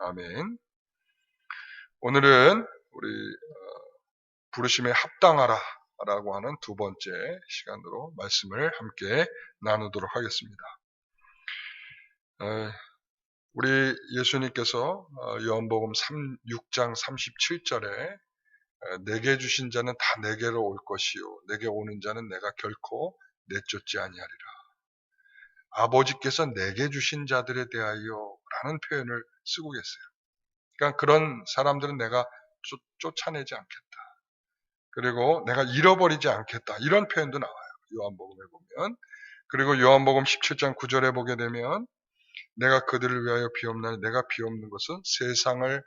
아멘. 오늘은 우리 부르심에 합당하라 라고 하는 두 번째 시간으로 말씀을 함께 나누도록 하겠습니다. 우리 예수님께서 요한복음 6장 37절에 내게 주신 자는 다 내게로 올 것이요 내게 오는 자는 내가 결코 내쫓지 아니하리라. 아버지께서 내게 주신 자들에 대하여 라는 표현을 쓰고 계세요. 그러니까 그런 사람들은 내가 쫓아내지 않겠다. 그리고 내가 잃어버리지 않겠다. 이런 표현도 나와요. 요한복음에 보면. 그리고 요한복음 17장 9절에 보게 되면 내가 그들을 위하여 비옵나니 내가 비옵는 것은 세상을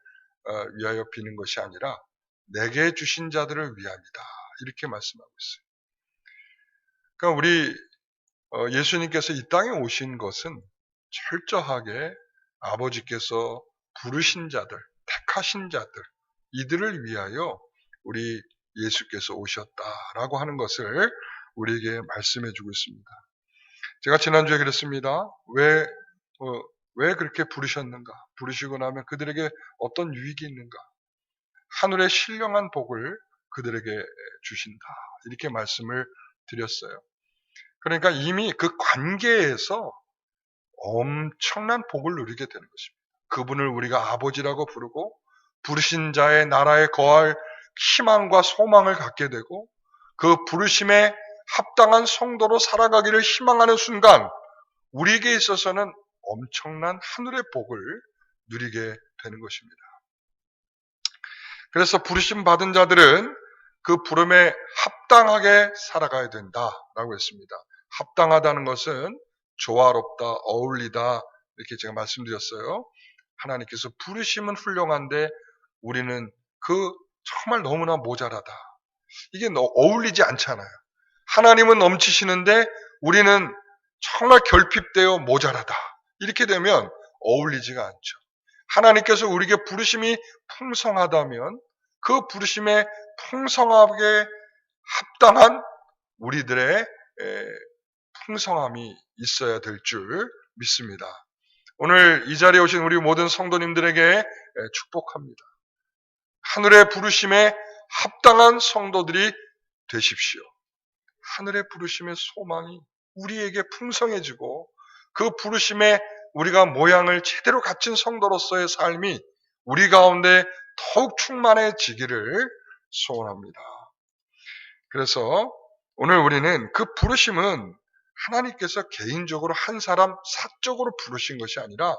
위하여 비는 것이 아니라 내게 주신 자들을 위함이다. 이렇게 말씀하고 있어요. 그러니까 우리 예수님께서 이 땅에 오신 것은 철저하게 아버지께서 부르신 자들, 택하신 자들, 이들을 위하여 우리 예수께서 오셨다라고 하는 것을 우리에게 말씀해 주고 있습니다. 제가 지난주에 그랬습니다. 왜 그렇게 부르셨는가? 부르시고 나면 그들에게 어떤 유익이 있는가? 하늘의 신령한 복을 그들에게 주신다. 이렇게 말씀을 드렸어요. 그러니까 이미 그 관계에서 엄청난 복을 누리게 되는 것입니다. 그분을 우리가 아버지라고 부르고 부르신 자의 나라에 거할 희망과 소망을 갖게 되고 그 부르심에 합당한 성도로 살아가기를 희망하는 순간 우리에게 있어서는 엄청난 하늘의 복을 누리게 되는 것입니다. 그래서 부르심 받은 자들은 그 부름에 합당하게 살아가야 된다라고 했습니다. 합당하다는 것은 조화롭다, 어울리다 이렇게 제가 말씀드렸어요. 하나님께서 부르심은 훌륭한데 우리는 정말 너무나 모자라다. 이게 어울리지 않잖아요. 하나님은 넘치시는데 우리는 정말 결핍되어 모자라다. 이렇게 되면 어울리지가 않죠. 하나님께서 우리에게 부르심이 풍성하다면 그 부르심에 풍성하게 합당한 우리들의 풍성함이 있어야 될 줄 믿습니다. 오늘 이 자리에 오신 우리 모든 성도님들에게 축복합니다. 하늘의 부르심에 합당한 성도들이 되십시오. 하늘의 부르심의 소망이 우리에게 풍성해지고 그 부르심에 우리가 모양을 제대로 갖춘 성도로서의 삶이 우리 가운데 더욱 충만해지기를 소원합니다. 그래서 오늘 우리는 그 부르심은 하나님께서 개인적으로 한 사람 사적으로 부르신 것이 아니라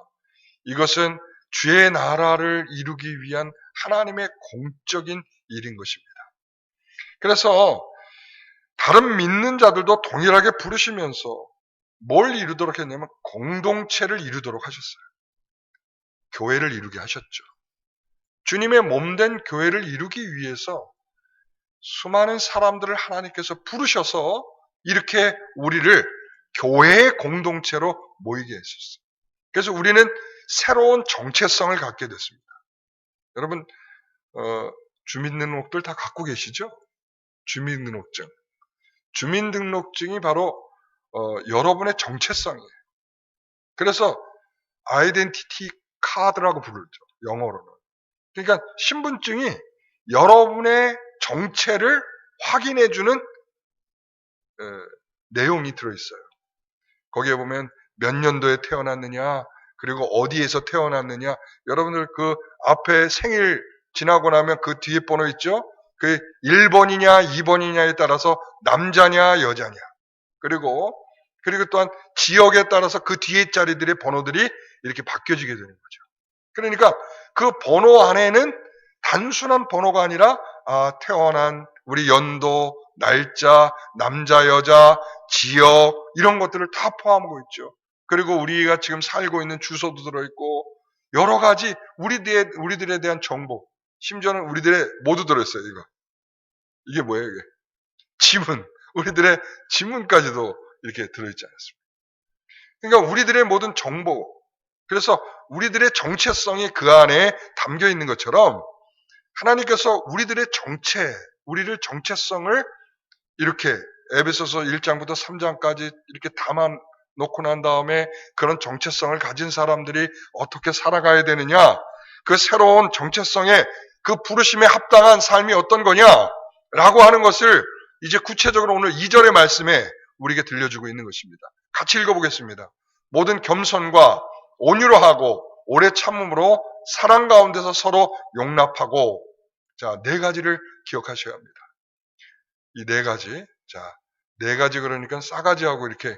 이것은 주의 나라를 이루기 위한 하나님의 공적인 일인 것입니다. 그래서 다른 믿는 자들도 동일하게 부르시면서 뭘 이루도록 했냐면 공동체를 이루도록 하셨어요. 교회를 이루게 하셨죠. 주님의 몸된 교회를 이루기 위해서 수많은 사람들을 하나님께서 부르셔서 이렇게 우리를 교회의 공동체로 모이게 했었어요. 그래서 우리는 새로운 정체성을 갖게 됐습니다. 여러분 주민등록들 다 갖고 계시죠? 주민등록증. 주민등록증이 바로 여러분의 정체성이에요. 그래서 아이덴티티 카드라고 부르죠. 영어로는. 그러니까 신분증이 여러분의 정체를 확인해주는 내용이 들어있어요. 거기에 보면 몇 년도에 태어났느냐, 그리고 어디에서 태어났느냐, 여러분들 그 앞에 생일 지나고 나면 그 뒤에 번호 있죠? 그 1번이냐 2번이냐에 따라서 남자냐 여자냐, 그리고 또한 지역에 따라서 그 뒤에 자리들의 번호들이 이렇게 바뀌어지게 되는 거죠. 그러니까 그 번호 안에는 단순한 번호가 아니라 태어난 우리 연도, 날짜, 남자, 여자, 지역 이런 것들을 다 포함하고 있죠. 그리고 우리가 지금 살고 있는 주소도 들어있고 여러 가지 우리들에 대한 정보, 심지어는 우리들의 모두 들어있어요. 이게 뭐예요? 이게 지문, 우리들의 지문까지도 이렇게 들어있지 않습니까? 그러니까 우리들의 모든 정보, 그래서 우리들의 정체성이 그 안에 담겨 있는 것처럼 하나님께서 우리를 정체성을 이렇게 에베소서 1장부터 3장까지 이렇게 담아 놓고 난 다음에 그런 정체성을 가진 사람들이 어떻게 살아가야 되느냐, 그 새로운 정체성의 그 부르심에 합당한 삶이 어떤 거냐라고 하는 것을 이제 구체적으로 오늘 2절의 말씀에 우리에게 들려주고 있는 것입니다. 같이 읽어보겠습니다. 모든 겸손과 온유로 하고 오래 참음으로 사랑 가운데서 서로 용납하고, 자, 4가지를 기억하셔야 합니다. 이 4가지. 자, 4가지 그러니까 싸가지하고 이렇게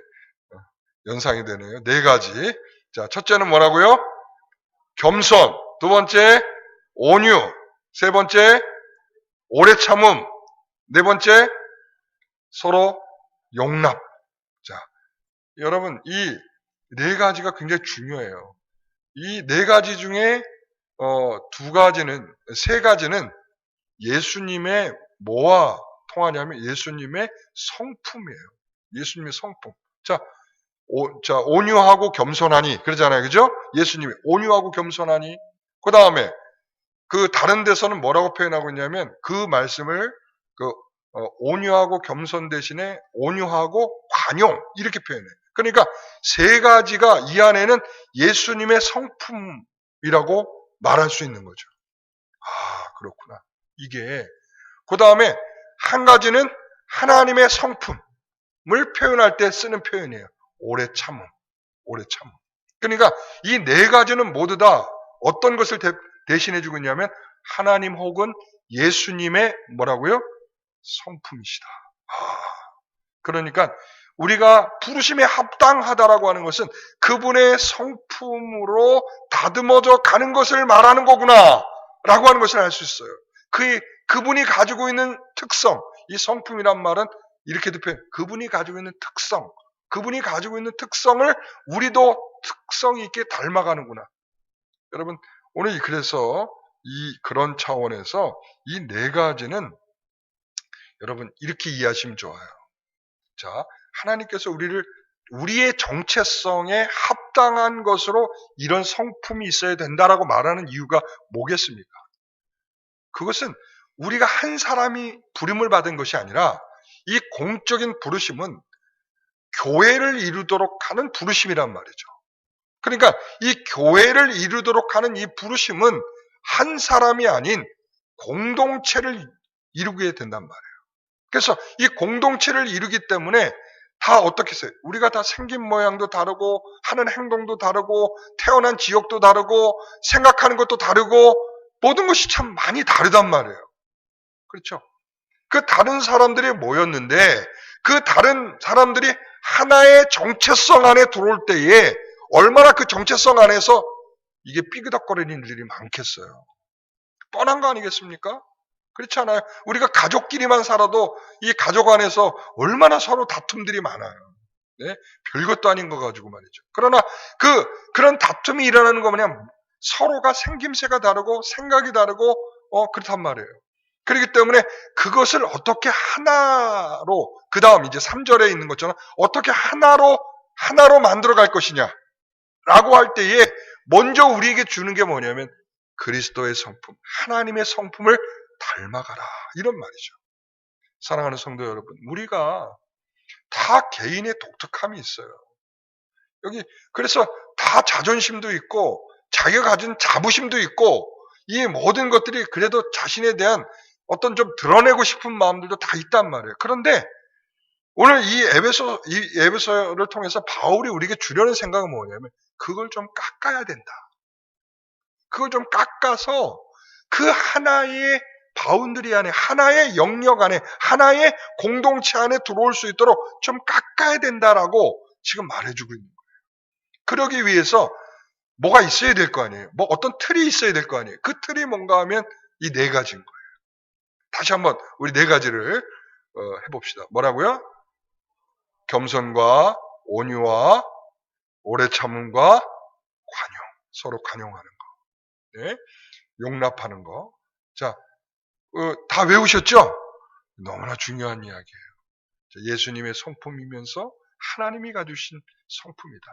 연상이 되네요. 4가지. 자, 첫째는 뭐라고요? 겸손. 두 번째, 온유. 세 번째, 오래 참음. 네 번째, 서로 용납. 자, 여러분, 이 4가지가 굉장히 중요해요. 이 4가지 중에 3가지는 예수님의 뭐와 통하냐면 예수님의 성품이에요. 예수님의 성품. 자, 온유하고 겸손하니 그러잖아요. 그죠? 예수님이 온유하고 겸손하니. 그 다음에 그 다른 데서는 뭐라고 표현하고 있냐면 그 말씀을 온유하고 겸손 대신에 온유하고 관용 이렇게 표현해요. 그러니까 3가지가 이 안에는 예수님의 성품이라고 말할 수 있는 거죠. 아, 그렇구나. 이게 그 다음에 한 가지는 하나님의 성품을 표현할 때 쓰는 표현이에요. 오래 참음. 오래 참음. 그러니까 이 4가지는 모두 다 어떤 것을 대신해 주고 있냐면 하나님 혹은 예수님의 뭐라고요? 성품이시다. 그러니까 우리가 부르심에 합당하다라고 하는 것은 그분의 성품으로 다듬어져 가는 것을 말하는 거구나 라고 하는 것을 알 수 있어요. 그분이 가지고 있는 특성, 이 성품이란 말은 이렇게도 표현, 그분이 가지고 있는 특성, 그분이 가지고 있는 특성을 우리도 특성 있게 닮아가는구나. 여러분, 오늘 그래서 그런 차원에서 이 4가지는 여러분 이렇게 이해하시면 좋아요. 자, 하나님께서 우리의 정체성에 합당한 것으로 이런 성품이 있어야 된다라고 말하는 이유가 뭐겠습니까? 그것은 우리가 한 사람이 부름을 받은 것이 아니라 이 공적인 부르심은 교회를 이루도록 하는 부르심이란 말이죠. 그러니까 이 교회를 이루도록 하는 이 부르심은 한 사람이 아닌 공동체를 이루게 된단 말이에요. 그래서 이 공동체를 이루기 때문에 다 어떻게 했어요? 우리가 다 생긴 모양도 다르고 하는 행동도 다르고 태어난 지역도 다르고 생각하는 것도 다르고 모든 것이 참 많이 다르단 말이에요. 그렇죠? 그 다른 사람들이 모였는데 그 다른 사람들이 하나의 정체성 안에 들어올 때에 얼마나 그 정체성 안에서 이게 삐그덕거리는 일이 많겠어요. 뻔한 거 아니겠습니까? 그렇지 않아요? 우리가 가족끼리만 살아도 이 가족 안에서 얼마나 서로 다툼들이 많아요. 네? 별것도 아닌 거 가지고 말이죠. 그러나 그런 다툼이 일어나는 거 뭐냐면 서로가 생김새가 다르고 생각이 다르고 그렇단 말이에요. 그렇기 때문에 그것을 어떻게 하나로, 그 다음 이제 3절에 있는 것처럼 어떻게 하나로 만들어 갈 것이냐 라고 할 때에 먼저 우리에게 주는 게 뭐냐면 그리스도의 성품, 하나님의 성품을 닮아가라 이런 말이죠. 사랑하는 성도 여러분, 우리가 다 개인의 독특함이 있어요. 여기 그래서 다 자존심도 있고 자기가 가진 자부심도 있고 이 모든 것들이 그래도 자신에 대한 어떤 좀 드러내고 싶은 마음들도 다 있단 말이에요. 그런데 오늘 이 에베소를 통해서 바울이 우리에게 주려는 생각은 뭐냐면 그걸 좀 깎아야 된다. 그걸 좀 깎아서 그 하나의 바운드리 안에, 하나의 영역 안에, 하나의 공동체 안에 들어올 수 있도록 좀 깎아야 된다라고 지금 말해주고 있는 거예요. 그러기 위해서 뭐가 있어야 될 거 아니에요. 뭐 어떤 틀이 있어야 될 거 아니에요. 그 틀이 뭔가 하면 이 4가지인 거예요. 다시 한번 우리 4가지를 해봅시다. 뭐라고요? 겸손과 온유와 오래 참음과 관용, 서로 관용하는 거, 네? 용납하는 거. 자, 다 외우셨죠? 너무나 중요한 이야기예요. 예수님의 성품이면서 하나님이 가주신 성품이다.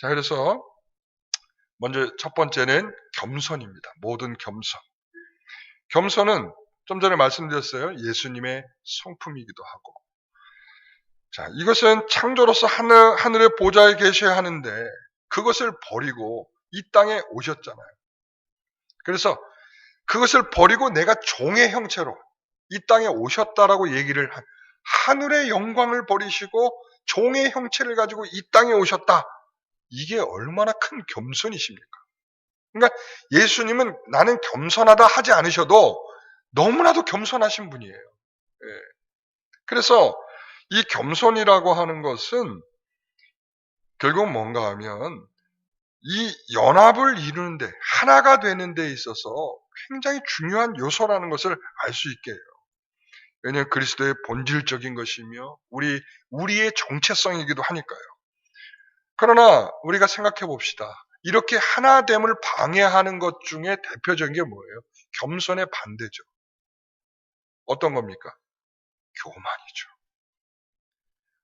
자, 그래서 먼저 첫 번째는 겸손입니다. 모든 겸손. 겸손은 좀 전에 말씀드렸어요. 예수님의 성품이기도 하고. 자, 이것은 창조로서 하늘의 보좌에 계셔야 하는데 그것을 버리고 이 땅에 오셨잖아요. 그래서 그것을 버리고 내가 종의 형체로 이 땅에 오셨다라고 얘기를 하늘의 영광을 버리시고 종의 형체를 가지고 이 땅에 오셨다. 이게 얼마나 큰 겸손이십니까? 그러니까 예수님은 나는 겸손하다 하지 않으셔도 너무나도 겸손하신 분이에요. 예. 그래서 이 겸손이라고 하는 것은 결국 뭔가 하면 이 연합을 이루는데 하나가 되는 데 있어서 굉장히 중요한 요소라는 것을 알 수 있게 해요. 왜냐하면 그리스도의 본질적인 것이며 우리의 정체성이기도 하니까요. 그러나 우리가 생각해 봅시다. 이렇게 하나됨을 방해하는 것 중에 대표적인 게 뭐예요? 겸손의 반대죠. 어떤 겁니까? 교만이죠.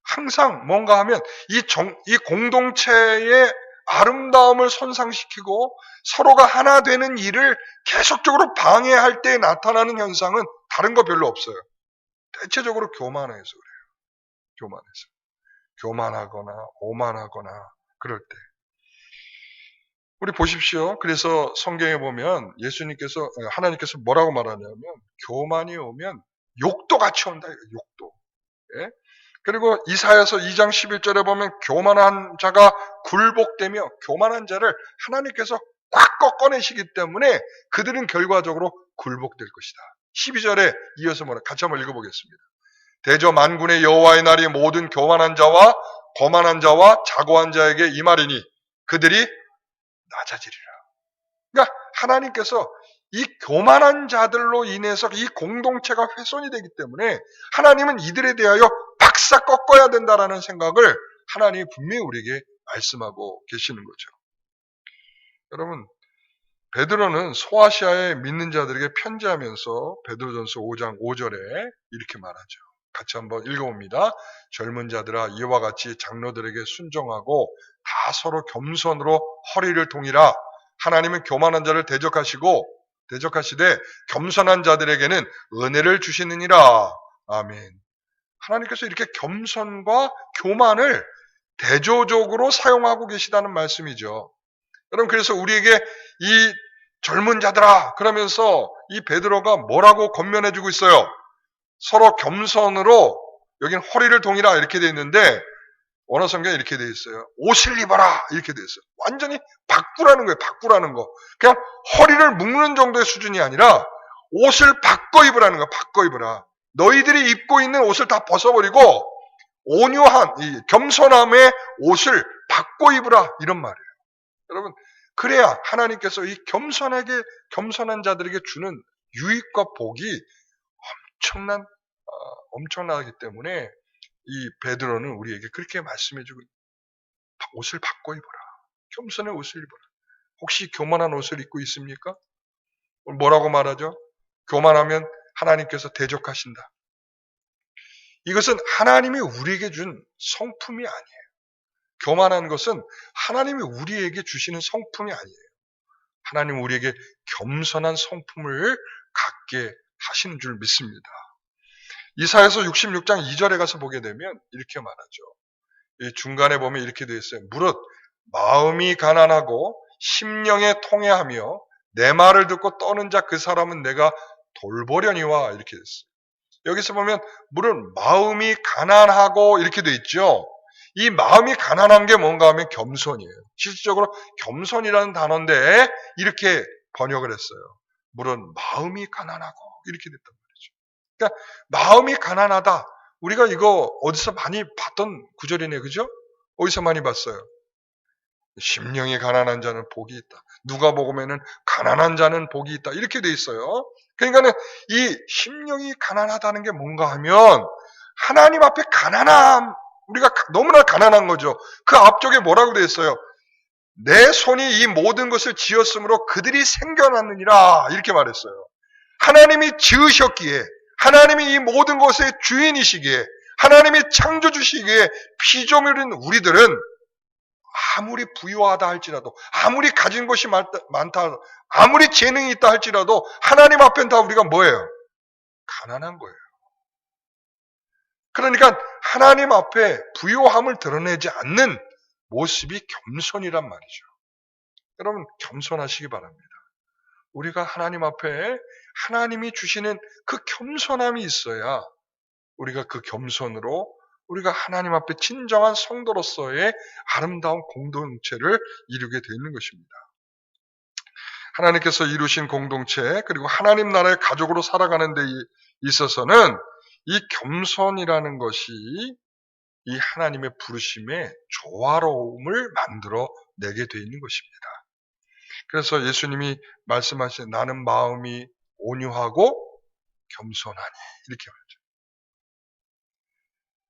항상 뭔가 하면 이 공동체의 아름다움을 손상시키고 서로가 하나 되는 일을 계속적으로 방해할 때 나타나는 현상은 다른 거 별로 없어요. 대체적으로 교만해서 그래요. 교만해서. 교만하거나 오만하거나 그럴 때. 우리 보십시오. 그래서 성경에 보면 하나님께서 뭐라고 말하냐면 교만이 오면 욕도 같이 온다. 욕도. 예? 그리고 이사야서 2장 11절에 보면 교만한 자가 굴복되며 교만한 자를 하나님께서 꽉 꺾어내시기 때문에 그들은 결과적으로 굴복될 것이다. 12절에 이어서 같이 한번 읽어보겠습니다. 대저 만군의 여호와의 날이 모든 교만한 자와 거만한 자와 자고한 자에게 임하리니 그들이 낮아지리라. 그러니까 하나님께서 이 교만한 자들로 인해서 이 공동체가 훼손이 되기 때문에 하나님은 이들에 대하여 박사 꺾어야 된다라는 생각을 하나님이 분명히 우리에게 말씀하고 계시는 거죠. 여러분, 베드로는 소아시아의 믿는 자들에게 편지하면서 베드로전서 5장 5절에 이렇게 말하죠. 같이 한번 읽어봅니다. 젊은 자들아 이와 같이 장로들에게 순종하고 다 서로 겸손으로 허리를 동이라. 하나님은 교만한 자를 대적하시되 겸손한 자들에게는 은혜를 주시느니라. 아멘. 하나님께서 이렇게 겸손과 교만을 대조적으로 사용하고 계시다는 말씀이죠. 여러분, 그래서 우리에게 이 젊은 자들아 그러면서 이 베드로가 뭐라고 권면해주고 있어요? 서로 겸손으로 여긴 허리를 동이라 이렇게 되어 있는데 원어 성경에 이렇게 되어 있어요. 옷을 입어라 이렇게 되어 있어요. 완전히 바꾸라는 거예요. 바꾸라는 거. 그냥 허리를 묶는 정도의 수준이 아니라 옷을 바꿔 입으라는 거예요. 바꿔 입으라. 너희들이 입고 있는 옷을 다 벗어버리고 온유한 이 겸손함의 옷을 바꿔 입으라 이런 말이에요. 여러분, 그래야 하나님께서 이 겸손한 자들에게 주는 유익과 복이 엄청나기 때문에 이 베드로는 우리에게 그렇게 말씀해주고 옷을 바꿔 입어라. 겸손의 옷을 입어라. 혹시 교만한 옷을 입고 있습니까? 뭐라고 말하죠? 교만하면 하나님께서 대적하신다. 이것은 하나님이 우리에게 준 성품이 아니에요. 교만한 것은 하나님이 우리에게 주시는 성품이 아니에요. 하나님은 우리에게 겸손한 성품을 갖게 하시는 줄 믿습니다. 이사야서 66장 2절에 가서 보게 되면 이렇게 말하죠. 이 중간에 보면 이렇게 되어 있어요. 무릇 마음이 가난하고 심령에 통해하며 내 말을 듣고 떠는 자 그 사람은 내가 돌보려니와 이렇게 됐어요. 여기서 보면 무릇 마음이 가난하고 이렇게 되어 있죠. 이 마음이 가난한 게 뭔가 하면 겸손이에요. 실질적으로 겸손이라는 단어인데 이렇게 번역을 했어요. 무릇 마음이 가난하고 이렇게 됐단 말이죠. 그러니까 마음이 가난하다. 우리가 이거 어디서 많이 봤던 구절이네요. 그죠? 어디서 많이 봤어요? 심령이 가난한 자는 복이 있다. 누가복음에는 가난한 자는 복이 있다. 이렇게 돼 있어요. 그러니까는 이 심령이 가난하다는 게 뭔가 하면 하나님 앞에 우리가 너무나 가난한 거죠. 그 앞쪽에 뭐라고 돼 있어요? 내 손이 이 모든 것을 지었으므로 그들이 생겨났느니라 이렇게 말했어요. 하나님이 지으셨기에 하나님이 이 모든 것의 주인이시기에 하나님이 창조주시기에 피조물인 우리들은 아무리 부유하다 할지라도 아무리 가진 것이 많다 아무리 재능이 있다 할지라도 하나님 앞엔 다 우리가 뭐예요? 가난한 거예요. 그러니까 하나님 앞에 부요함을 드러내지 않는 모습이 겸손이란 말이죠. 여러분 겸손하시기 바랍니다. 우리가 하나님 앞에 하나님이 주시는 그 겸손함이 있어야 우리가 그 겸손으로 우리가 하나님 앞에 진정한 성도로서의 아름다운 공동체를 이루게 되어 있는 것입니다. 하나님께서 이루신 공동체 그리고 하나님 나라의 가족으로 살아가는 데 있어서는 이 겸손이라는 것이 이 하나님의 부르심에 조화로움을 만들어 내게 되어 있는 것입니다. 그래서 예수님이 말씀하신 나는 마음이 온유하고 겸손하니 이렇게 말하죠.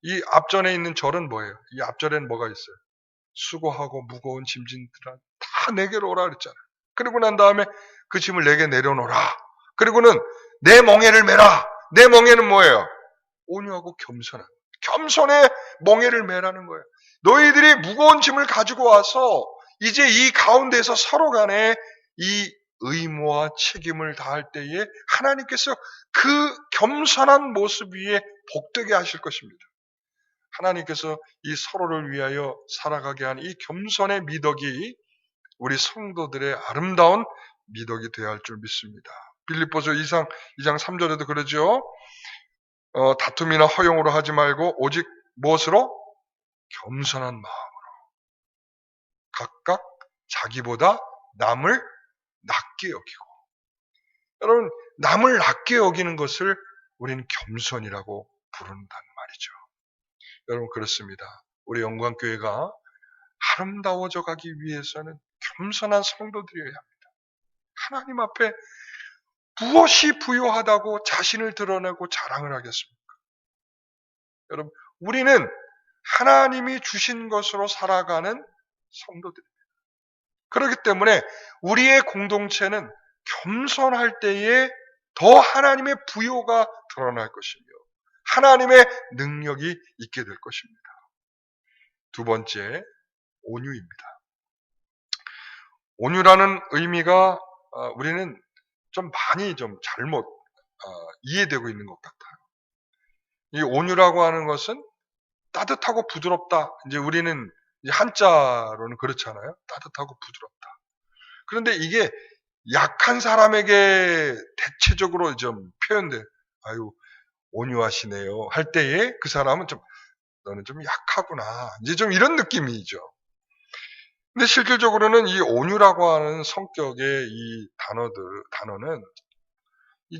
이 앞전에 있는 절은 뭐예요? 이 앞절에는 뭐가 있어요? 수고하고 무거운 짐진들아 다 내게로 오라 그랬잖아요. 그리고 난 다음에 그 짐을 내게 내려놓으라. 그리고는 내 멍에를 메라. 내 멍에는 뭐예요? 온유하고 겸손한. 겸손의 멍에를 메라는 거예요. 너희들이 무거운 짐을 가지고 와서 이제 이 가운데서 서로 간에 이 의무와 책임을 다할 때에 하나님께서 그 겸손한 모습 위에 복되게 하실 것입니다. 하나님께서 이 서로를 위하여 살아가게 한 이 겸손의 미덕이 우리 성도들의 아름다운 미덕이 되어야 할 줄 믿습니다. 빌립보서 2장 3절에도 그러죠. 다툼이나 허용으로 하지 말고 오직 무엇으로? 겸손한 마음으로 각각 자기보다 남을 낮게 여기고. 여러분, 남을 낮게 여기는 것을 우리는 겸손이라고 부른다는 말이죠. 여러분, 그렇습니다. 우리 영광교회가 아름다워져 가기 위해서는 겸손한 성도들이어야 합니다. 하나님 앞에 무엇이 부요하다고 자신을 드러내고 자랑을 하겠습니까? 여러분, 우리는 하나님이 주신 것으로 살아가는 성도들입니다. 그렇기 때문에 우리의 공동체는 겸손할 때에 더 하나님의 부요가 드러날 것이며 하나님의 능력이 있게 될 것입니다. 두 번째, 온유입니다. 온유라는 의미가 우리는 좀 많이 좀 잘못 이해되고 있는 것 같아요. 이 온유라고 하는 것은 따뜻하고 부드럽다. 이제 우리는 한자로는 그렇잖아요. 따뜻하고 부드럽다. 그런데 이게 약한 사람에게 대체적으로 좀 표현돼. 아유, 온유하시네요. 할 때에 그 사람은 좀 너는 좀 약하구나. 이제 좀 이런 느낌이죠. 근데 실질적으로는 이 온유라고 하는 성격의 이 단어는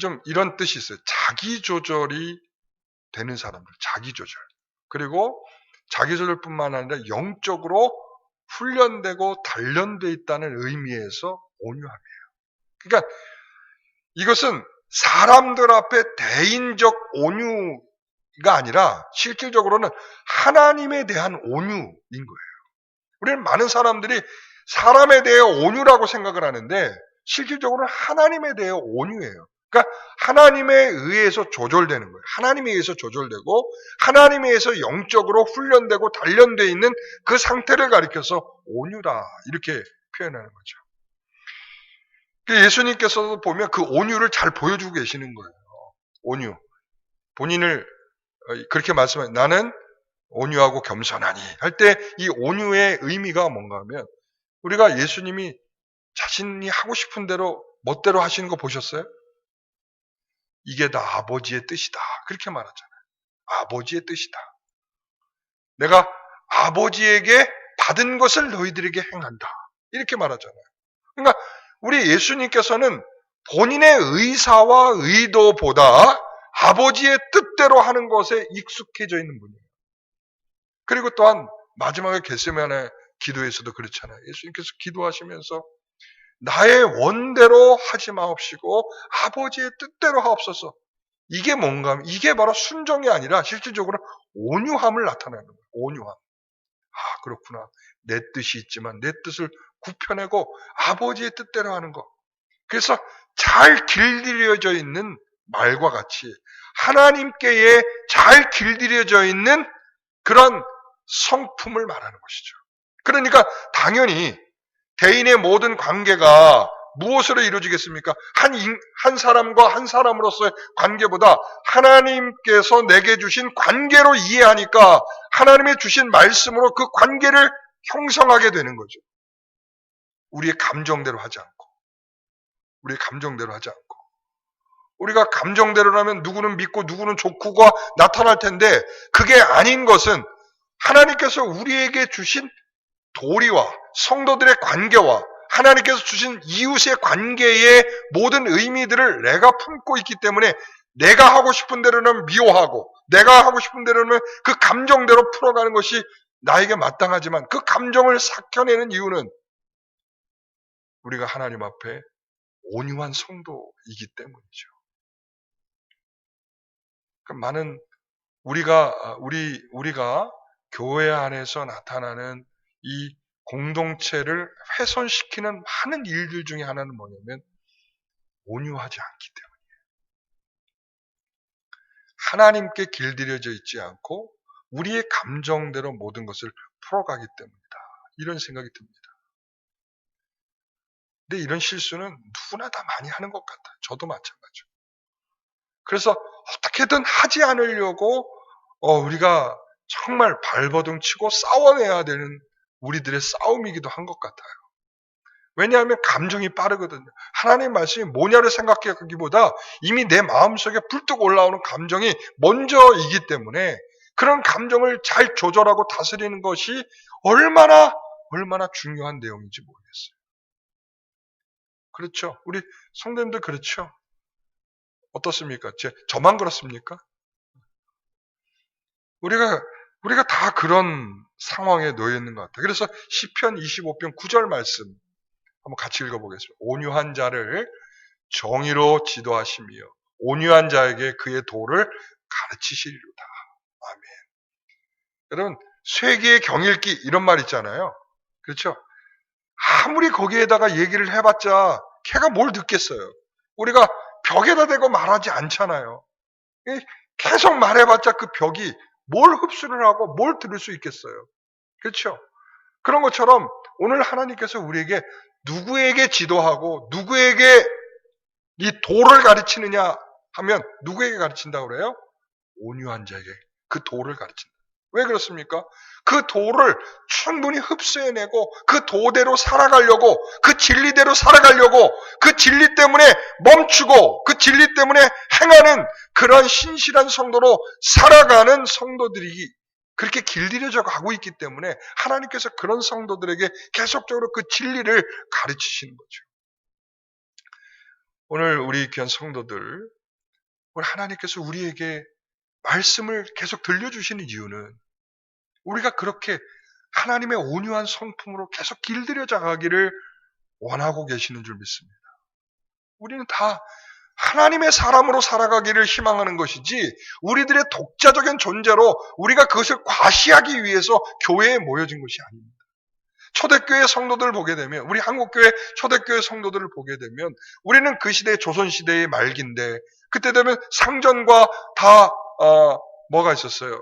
좀 이런 뜻이 있어요. 자기 조절이 되는 사람들, 자기 조절. 그리고 자기 조절뿐만 아니라 영적으로 훈련되고 단련돼 있다는 의미에서 온유함이에요. 그러니까 이것은 사람들 앞에 대인적 온유가 아니라 실질적으로는 하나님에 대한 온유인 거예요. 우리는 많은 사람들이 사람에 대해 온유라고 생각을 하는데 실질적으로는 하나님에 대해 온유예요. 그러니까 하나님에 의해서 조절되는 거예요. 하나님에 의해서 조절되고 하나님에 의해서 영적으로 훈련되고 단련되어 있는 그 상태를 가리켜서 온유다 이렇게 표현하는 거죠. 예수님께서도 보면 그 온유를 잘 보여주고 계시는 거예요. 온유. 본인을 그렇게 말씀하세요. 나는 온유하고 겸손하니 할 때 이 온유의 의미가 뭔가 하면 우리가 예수님이 자신이 하고 싶은 대로 멋대로 하시는 거 보셨어요? 이게 다 아버지의 뜻이다. 그렇게 말하잖아요. 아버지의 뜻이다. 내가 아버지에게 받은 것을 너희들에게 행한다. 이렇게 말하잖아요. 그러니까 우리 예수님께서는 본인의 의사와 의도보다 아버지의 뜻대로 하는 것에 익숙해져 있는 분이에요. 그리고 또한 마지막에 겟세마네 기도에서도 그렇잖아요. 예수님께서 기도하시면서 나의 원대로 하지 마옵시고 아버지의 뜻대로 하옵소서. 이게 뭔가 하면 이게 바로 순종이 아니라 실질적으로 온유함을 나타내는 거예요. 온유함. 아, 그렇구나. 내 뜻이 있지만 내 뜻을 굽혀내고 아버지의 뜻대로 하는 것. 그래서 잘 길들여져 있는 말과 같이 하나님께에 잘 길들여져 있는 그런 성품을 말하는 것이죠. 그러니까 당연히 개인의 모든 관계가 무엇으로 이루어지겠습니까? 한 사람과 한 사람으로서의 관계보다 하나님께서 내게 주신 관계로 이해하니까 하나님의 주신 말씀으로 그 관계를 형성하게 되는 거죠. 우리의 감정대로 하지 않고. 우리 감정대로 하지 않고. 우리가 감정대로라면 누구는 믿고 누구는 좋고가 나타날 텐데 그게 아닌 것은 하나님께서 우리에게 주신 도리와 성도들의 관계와 하나님께서 주신 이웃의 관계의 모든 의미들을 내가 품고 있기 때문에 내가 하고 싶은 대로는 미워하고 내가 하고 싶은 대로는 그 감정대로 풀어가는 것이 나에게 마땅하지만 그 감정을 삭혀내는 이유는 우리가 하나님 앞에 온유한 성도이기 때문이죠. 많은 우리가 교회 안에서 나타나는 이 공동체를 훼손시키는 많은 일들 중에 하나는 뭐냐면 온유하지 않기 때문이에요. 하나님께 길들여져 있지 않고 우리의 감정대로 모든 것을 풀어가기 때문이다. 이런 생각이 듭니다. 근데 이런 실수는 누구나 다 많이 하는 것 같아요. 저도 마찬가지고. 그래서 어떻게든 하지 않으려고 우리가 정말 발버둥 치고 싸워내야 되는 우리들의 싸움이기도 한 것 같아요. 왜냐하면 감정이 빠르거든요. 하나님의 말씀이 뭐냐를 생각하기보다 이미 내 마음속에 불뚝 올라오는 감정이 먼저이기 때문에 그런 감정을 잘 조절하고 다스리는 것이 얼마나 중요한 내용인지 모르겠어요. 그렇죠? 우리 성도님들 그렇죠? 어떻습니까? 저만 그렇습니까? 우리가 다 그런 상황에 놓여 있는 것 같아요. 그래서 시편 25편 9절 말씀 한번 같이 읽어보겠습니다. 온유한 자를 정의로 지도하시며 온유한 자에게 그의 도를 가르치시리로다. 아멘. 여러분 쇠기의 경읽기 이런 말 있잖아요. 그렇죠? 아무리 거기에다가 얘기를 해봤자 걔가 뭘 듣겠어요. 우리가 벽에다 대고 말하지 않잖아요. 계속 말해봤자 그 벽이 뭘 흡수를 하고 뭘 들을 수 있겠어요. 그렇죠? 그런 것처럼 오늘 하나님께서 우리에게 누구에게 지도하고 누구에게 이 도를 가르치느냐 하면 누구에게 가르친다고 그래요? 온유한 자에게 그 도를 가르친다. 왜 그렇습니까? 그 도를 충분히 흡수해내고 그 도대로 살아가려고 그 진리대로 살아가려고 그 진리 때문에 멈추고 그 진리 때문에 행하는 그런 신실한 성도로 살아가는 성도들이 그렇게 길들여져 가고 있기 때문에 하나님께서 그런 성도들에게 계속적으로 그 진리를 가르치시는 거죠. 오늘 우리 귀한 성도들, 오늘 하나님께서 우리에게 말씀을 계속 들려주시는 이유는 우리가 그렇게 하나님의 온유한 성품으로 계속 길들여져 가기를 원하고 계시는 줄 믿습니다. 우리는 다 하나님의 사람으로 살아가기를 희망하는 것이지 우리들의 독자적인 존재로 우리가 그것을 과시하기 위해서 교회에 모여진 것이 아닙니다. 초대교회 성도들을 보게 되면 우리 한국교회 초대교회 성도들을 보게 되면 우리는 그 시대 조선시대의 말기인데 그때 되면 상전과 다 뭐가 있었어요?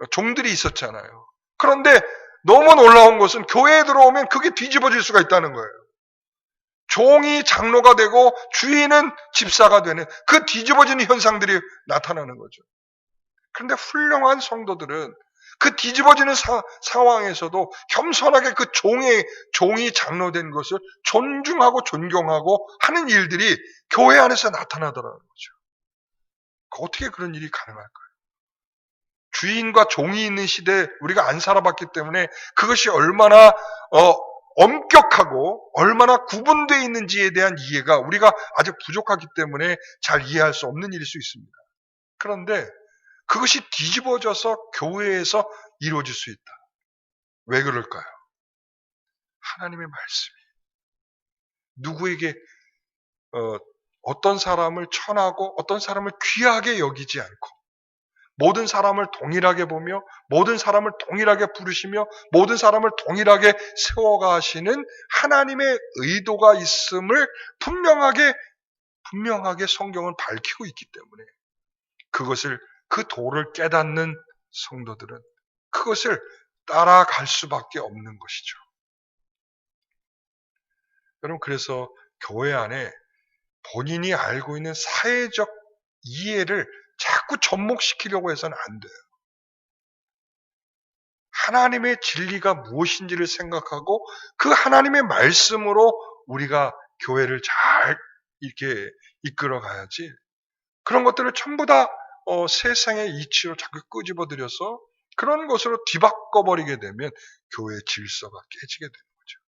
종들이 있었잖아요. 그런데 너무 놀라운 것은 교회에 들어오면 그게 뒤집어질 수가 있다는 거예요. 종이 장로가 되고 주인은 집사가 되는 그 뒤집어지는 현상들이 나타나는 거죠. 그런데 훌륭한 성도들은 그 뒤집어지는 상황에서도 겸손하게 그 종이 장로된 것을 존중하고 존경하고 하는 일들이 교회 안에서 나타나더라는 거죠. 어떻게 그런 일이 가능할까요? 주인과 종이 있는 시대에 우리가 안 살아봤기 때문에 그것이 얼마나 엄격하고 얼마나 구분되어 있는지에 대한 이해가 우리가 아직 부족하기 때문에 잘 이해할 수 없는 일일 수 있습니다. 그런데 그것이 뒤집어져서 교회에서 이루어질 수 있다. 왜 그럴까요? 하나님의 말씀이 누구에게 어떤 사람을 천하고 어떤 사람을 귀하게 여기지 않고 모든 사람을 동일하게 보며 모든 사람을 동일하게 부르시며 모든 사람을 동일하게 세워가시는 하나님의 의도가 있음을 분명하게 성경은 밝히고 있기 때문에 그것을 그 도를 깨닫는 성도들은 그것을 따라갈 수밖에 없는 것이죠. 여러분 그래서 교회 안에 본인이 알고 있는 사회적 이해를 자꾸 접목시키려고 해서는 안 돼요. 하나님의 진리가 무엇인지를 생각하고 그 하나님의 말씀으로 우리가 교회를 잘 이렇게 이끌어 가야지. 그런 것들을 전부 다 세상의 이치로 자꾸 끄집어들여서 그런 것으로 뒤바꿔버리게 되면 교회의 질서가 깨지게 되는 거죠.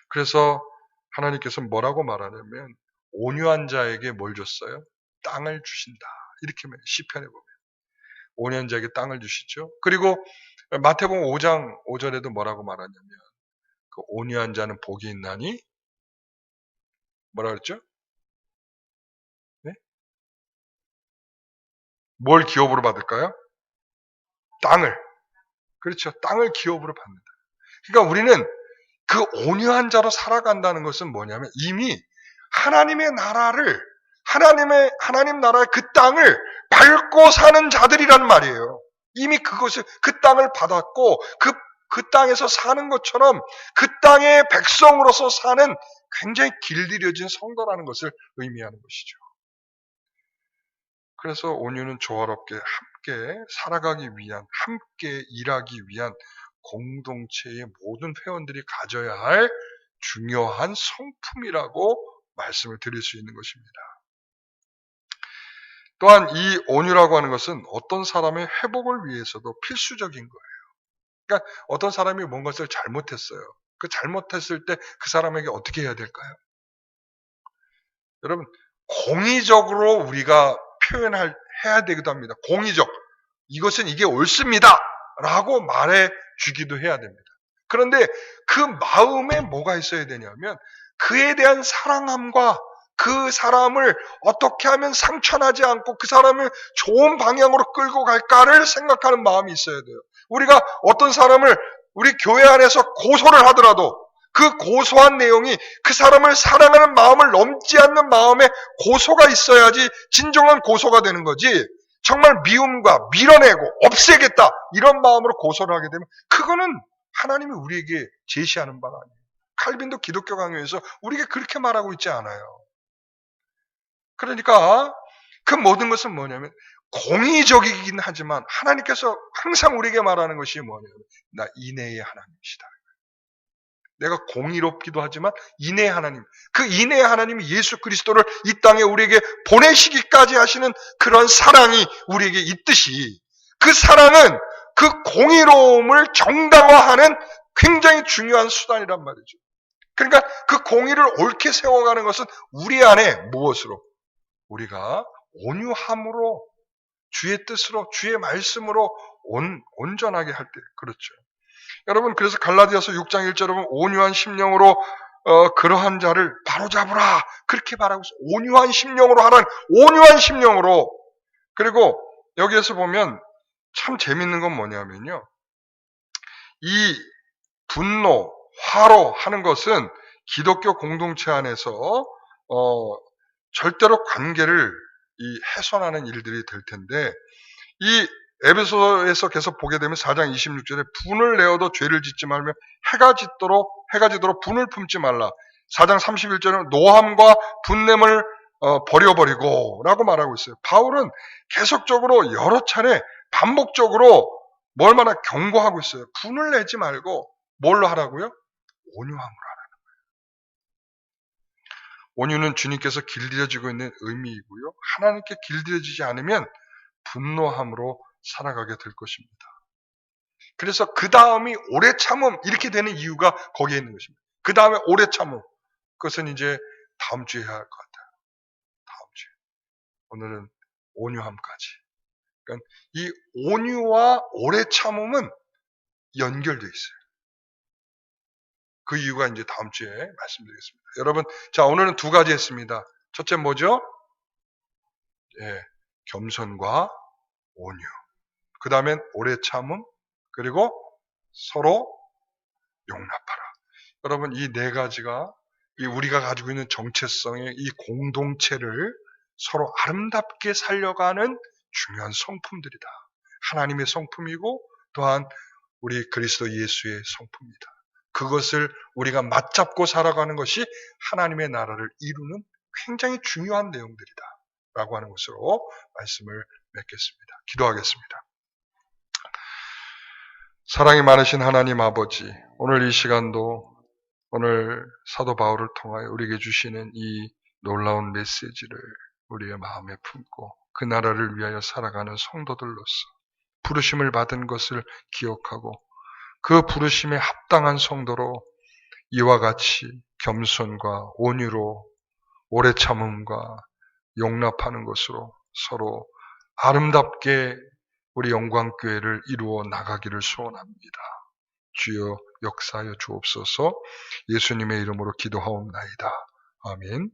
그래서 하나님께서 뭐라고 말하냐면 온유한 자에게 뭘 줬어요? 땅을 주신다. 이렇게 시편에 보면 온유한 자에게 땅을 주시죠. 그리고 마태복음 5장 5절에도 뭐라고 말하냐면 그 온유한 자는 복이 있나니 뭐라 그랬죠? 네? 뭘 기업으로 받을까요? 땅을. 그렇죠. 땅을 기업으로 받는다. 그러니까 우리는 그 온유한 자로 살아간다는 것은 뭐냐면 이미 하나님의 나라를 하나님 나라의 그 땅을 밟고 사는 자들이란 말이에요. 이미 그 땅을 받았고 그 땅에서 사는 것처럼 그 땅의 백성으로서 사는 굉장히 길들여진 성도라는 것을 의미하는 것이죠. 그래서 온유는 조화롭게 함께 살아가기 위한, 함께 일하기 위한 공동체의 모든 회원들이 가져야 할 중요한 성품이라고 말씀을 드릴 수 있는 것입니다. 또한 이 온유라고 하는 것은 어떤 사람의 회복을 위해서도 필수적인 거예요. 그러니까 어떤 사람이 뭔가를 잘못했어요. 그 잘못했을 때 그 사람에게 어떻게 해야 될까요? 여러분, 공의적으로 우리가 해야 되기도 합니다. 공의적. 이것은 이게 옳습니다. 라고 말해 주기도 해야 됩니다. 그런데 그 마음에 뭐가 있어야 되냐면 그에 대한 사랑함과 그 사람을 어떻게 하면 상처나지 않고 그 사람을 좋은 방향으로 끌고 갈까를 생각하는 마음이 있어야 돼요. 우리가 어떤 사람을 우리 교회 안에서 고소를 하더라도 그 고소한 내용이 그 사람을 사랑하는 마음을 넘지 않는 마음에 고소가 있어야지 진정한 고소가 되는 거지. 정말 미움과 밀어내고 없애겠다 이런 마음으로 고소를 하게 되면 그거는 하나님이 우리에게 제시하는 바가 아니에요. 칼빈도 기독교 강요에서 우리에게 그렇게 말하고 있지 않아요. 그러니까 그 모든 것은 뭐냐면 공의적이긴 하지만 하나님께서 항상 우리에게 말하는 것이 뭐냐면 나 인애의 하나님이시다. 내가 공의롭기도 하지만 인애의 하나님, 그 인애의 하나님이 예수 그리스도를 이 땅에 우리에게 보내시기까지 하시는 그런 사랑이 우리에게 있듯이 그 사랑은 그 공의로움을 정당화하는 굉장히 중요한 수단이란 말이죠. 그러니까 그 공의를 옳게 세워가는 것은 우리 안에 무엇으로? 우리가 온유함으로 주의 뜻으로 주의 말씀으로 온전하게 할 때 그렇죠. 여러분 그래서 갈라디아서 6장 1절에 보면 온유한 심령으로 그러한 자를 바로잡으라 그렇게 말하고 있어요. 온유한 심령으로 하라는 온유한 심령으로. 그리고 여기에서 보면 참 재밌는 건 뭐냐면요. 이 분노, 화로 하는 것은 기독교 공동체 안에서 절대로 관계를 훼손하는 일들이 될 텐데 이 에베소에서 계속 보게 되면 4장 26절에 분을 내어도 죄를 짓지 말며 해가 지도록 분을 품지 말라. 4장 31절에는 노함과 분냄을 버려버리고 라고 말하고 있어요. 바울은 계속적으로 여러 차례 반복적으로 뭘 말하 경고하고 있어요. 분을 내지 말고 뭘로 하라고요? 온유함으로 하라는 거예요. 온유는 주님께서 길들여지고 있는 의미이고요. 하나님께 길들여지지 않으면 분노함으로 살아가게 될 것입니다. 그래서 그 다음이 오래 참음 이렇게 되는 이유가 거기에 있는 것입니다. 그 다음에 오래 참음 그것은 이제 다음 주에 해야 할 것 같아요. 다음 주에. 오늘은 온유함까지. 그러니까 이 온유와 오래 참음은 연결되어 있어요. 그 이유가 이제 다음 주에 말씀드리겠습니다. 여러분, 자 오늘은 두 가지 했습니다. 첫째 뭐죠? 예, 겸손과 온유. 그 다음엔 오래 참음, 그리고 서로 용납하라. 여러분, 이 네 가지가 우리가 가지고 있는 정체성의 이 공동체를 서로 아름답게 살려가는 중요한 성품들이다. 하나님의 성품이고 또한 우리 그리스도 예수의 성품이다. 그것을 우리가 맞잡고 살아가는 것이 하나님의 나라를 이루는 굉장히 중요한 내용들이다. 라고 하는 것으로 말씀을 맺겠습니다. 기도하겠습니다. 사랑이 많으신 하나님 아버지, 오늘 이 시간도 오늘 사도 바울을 통하여 우리에게 주시는 이 놀라운 메시지를 우리의 마음에 품고 그 나라를 위하여 살아가는 성도들로서 부르심을 받은 것을 기억하고 그 부르심에 합당한 성도로 이와 같이 겸손과 온유로 오래 참음과 용납하는 것으로 서로 아름답게 우리 영광교회를 이루어 나가기를 소원합니다. 주여 역사하여 주옵소서. 예수님의 이름으로 기도하옵나이다. 아멘.